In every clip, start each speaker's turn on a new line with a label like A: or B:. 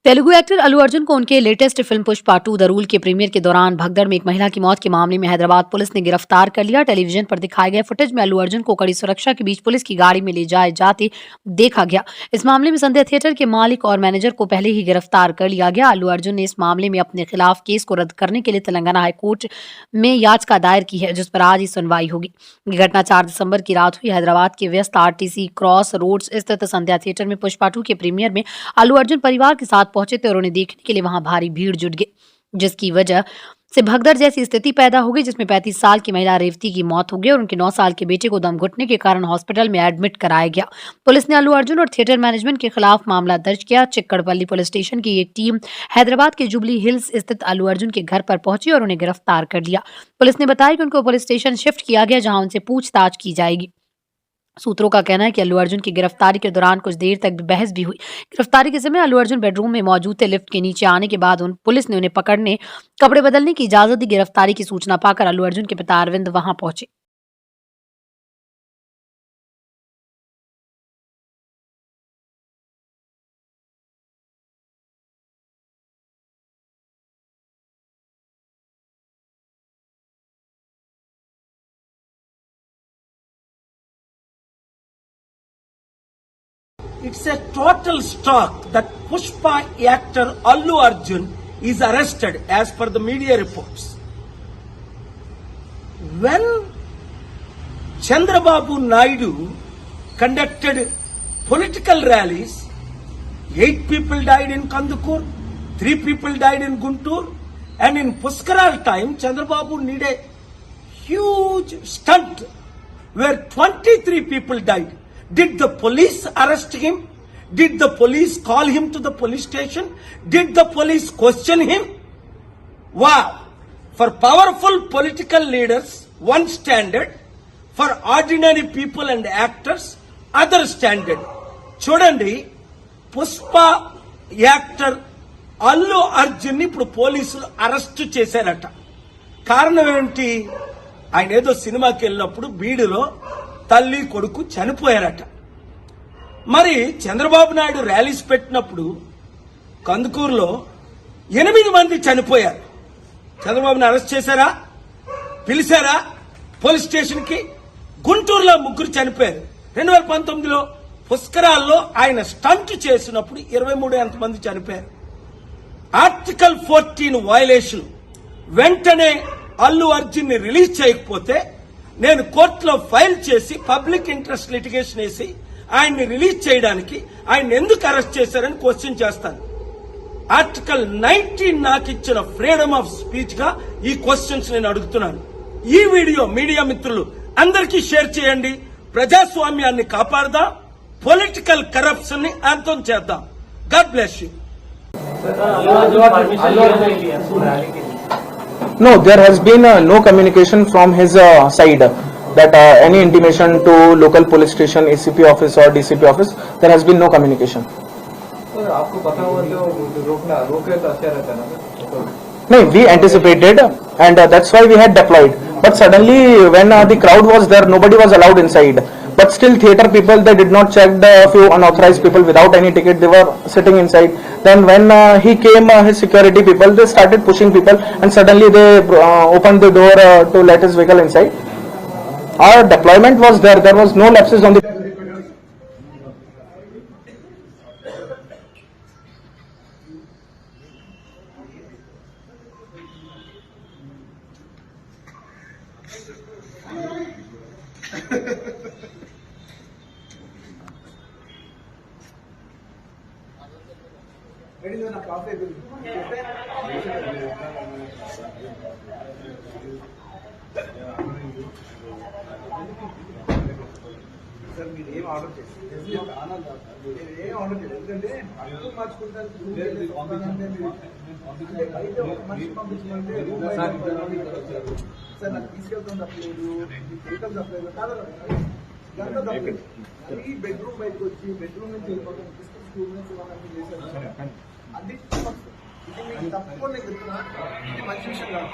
A: Telugu actor Allu Arjun को उनके latest film Pushpa 2 the rule के प्रीमियर के दौरान भगदड़ में एक महिला की मौत के मामले में हैदराबाद पुलिस ने गिरफ्तार कर लिया। टेलीविजन पर दिखाए गए फुटेज में अल्लू अर्जुन को कड़ी सुरक्षा के बीच पुलिस की गाड़ी में ले जाए जाते देखा गया। इस मामले में संदेह थिएटर के मालिक और मैनेजर को पहले ही गिरफ्तार कर लिया गया। अल्लू अर्जुन ने इस मामले में अपने खिलाफ केस को रद्द करने के लिए तेलंगाना हाईकोर्ट में याचिका दायर की है, जिस पर आज ही सुनवाई होगी। ये घटना 4 दिसंबर की रात हुई। हैदराबाद के व्यस्त आरटीसी क्रॉस रोड्स स्थित संध्या थिएटर में पुष्पा 2 के प्रीमियर में अल्लू अर्जुन परिवार के साथ पहुंचे थे और उन्हें देखने के लिए वहां भारी भीड़ जुट गई, जिसकी वजह से भगदड़ जैसी स्थिति पैदा हो गई, जिसमें 35 साल की महिला रेवती की मौत हो गई और उनके 9 साल के बेटे को दम घुटने के कारण हॉस्पिटल में एडमिट कराया गया। पुलिस ने अल्लू अर्जुन और थिएटर मैनेजमेंट के खिलाफ मामला दर्ज किया। चिक्कड़पल्ली पुलिस स्टेशन की एक टीम हैदराबाद के जुबली हिल्स स्थित अल्लू अर्जुन के घर पर पहुंची और उन्हें गिरफ्तार कर लिया। पुलिस ने बताया कि उनको पुलिस स्टेशन शिफ्ट किया गया, जहां उनसे पूछताछ की जाएगी। सूत्रों का कहना है कि अल्लू अर्जुन की गिरफ्तारी के दौरान कुछ देर तक बहस भी हुई। गिरफ्तारी के समय अल्लू अर्जुन बेडरूम में मौजूद थे। लिफ्ट के नीचे आने के बाद पुलिस ने उन्हें पकड़ने, कपड़े बदलने की इजाजत दी। गिरफ्तारी की सूचना पाकर अल्लू अर्जुन के पिता अरविंद वहां पहुंचे।
B: It's a total shock that Pushpa actor Allu Arjun is arrested as per the media reports. When Chandrababu Naidu conducted political rallies, 8 people died in Kandukur, 3 people died in Guntur, and in Puskaral time, Chandrababu needed a huge stunt where 23 people died. Did the police arrest him? Did the police call him to the police station? Did the police question him? Wow! For powerful political leaders, one standard. For ordinary people and actors, other standard. చూడండి, Pushpa actor Allu Arjun ఇప్పుడు పోలీసులు arrest చేశారట. కారణం ఏంటి? ఆయన ఏదో సినిమాకి వెళ్ళినప్పుడు బీడులో తల్లి కొడుకు చనిపోయారట. మరి చంద్రబాబు నాయుడు ర్యాలీస్ పెట్టినప్పుడు కందుకూరులో 8 మంది చనిపోయారు. చంద్రబాబుని అరెస్ట్ చేశారా? పిలిచారా పోలీస్ స్టేషన్ కి? గుంటూరులో 3 చనిపోయారు. 2019లో పుష్కరాల్లో ఆయన స్టంట్ చేసినప్పుడు 23 ఎంతమంది చనిపోయారు. Article 14 violation. వెంటనే అల్లు అర్జున్ ని రిలీజ్ చేయకపోతే నేను కోర్టులో ఫైల్ చేసి పబ్లిక్ ఇంట్రెస్ట్ లిటిగేషన్ వేసి ఆయన్ని రిలీజ్ చేయడానికి ఆయన ఎందుకు అరెస్ట్ చేశారని క్వశ్చన్ చేస్తాను. ఆర్టికల్ 19 నాకు ఇచ్చిన ఫ్రీడమ్ ఆఫ్ స్పీచ్ గా ఈ క్వశ్చన్స్ నేను అడుగుతున్నాను. ఈ వీడియో మీడియా మిత్రులు అందరికీ షేర్ చేయండి. ప్రజాస్వామ్యాన్ని కాపాడదాం, పొలిటికల్ కరప్షన్ ని అంతం చేద్దాం. God bless you.
C: No, there has been no communication from his side that any intimation to local police station, ACP office or DCP office, there has been no communication.
D: आपको पता हुआ तो रोके तो अच्छा रहता ना?
C: No, we anticipated and that's why we had deployed. But suddenly when the crowd was there, nobody was allowed inside. But still theater people, they did not check the few unauthorized people without any ticket, they were sitting inside. Then when he came, his security people, they started pushing people and suddenly they opened the door to let his vehicle inside. Our deployment was there, there was no lapses on the...
D: sir మీరు ఏం order చేస్తారు? ఏం order చేయలేదు, ఎందుకంటే అర్థం మార్చుకుంటారు. Sir నాకు తీసుకెళ్తాం తప్పలేదు, వెళ్తాం తప్పలేదు గంట తప్పలేదు. అది బెడ్రూమ్ బయటకు వచ్చి బెడ్రూమ్ నుంచి వెళ్ళిపోతాం, స్కూల్ నుంచి వాళ్ళని చేశారు. అది ఇది మీకు తప్పకుండా చెప్తున్నా, ఇది మంచి విషయం కాదు.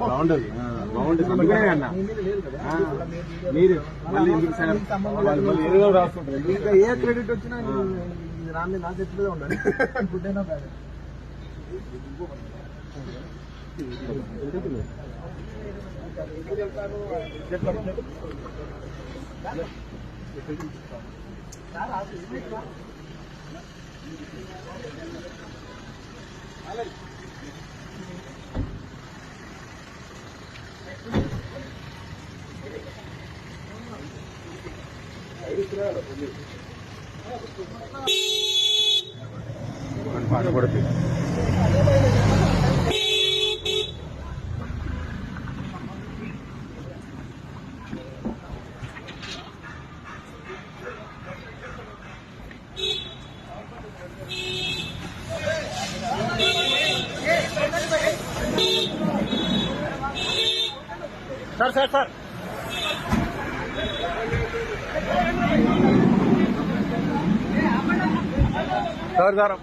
E: బాగుండదు అన్న మీరు మళ్ళీ ఎందుకు సార్ మళ్ళీ ఏదో రాసుకుంటారు.
D: ఇంకా ఏ క్రెడిట్ వచ్చినా రాని నా చేతిలో ఉండాలి. గుడ్ అయినా బ్యాడ్
E: పాట పడుతుంది. Sir sir sir sir sir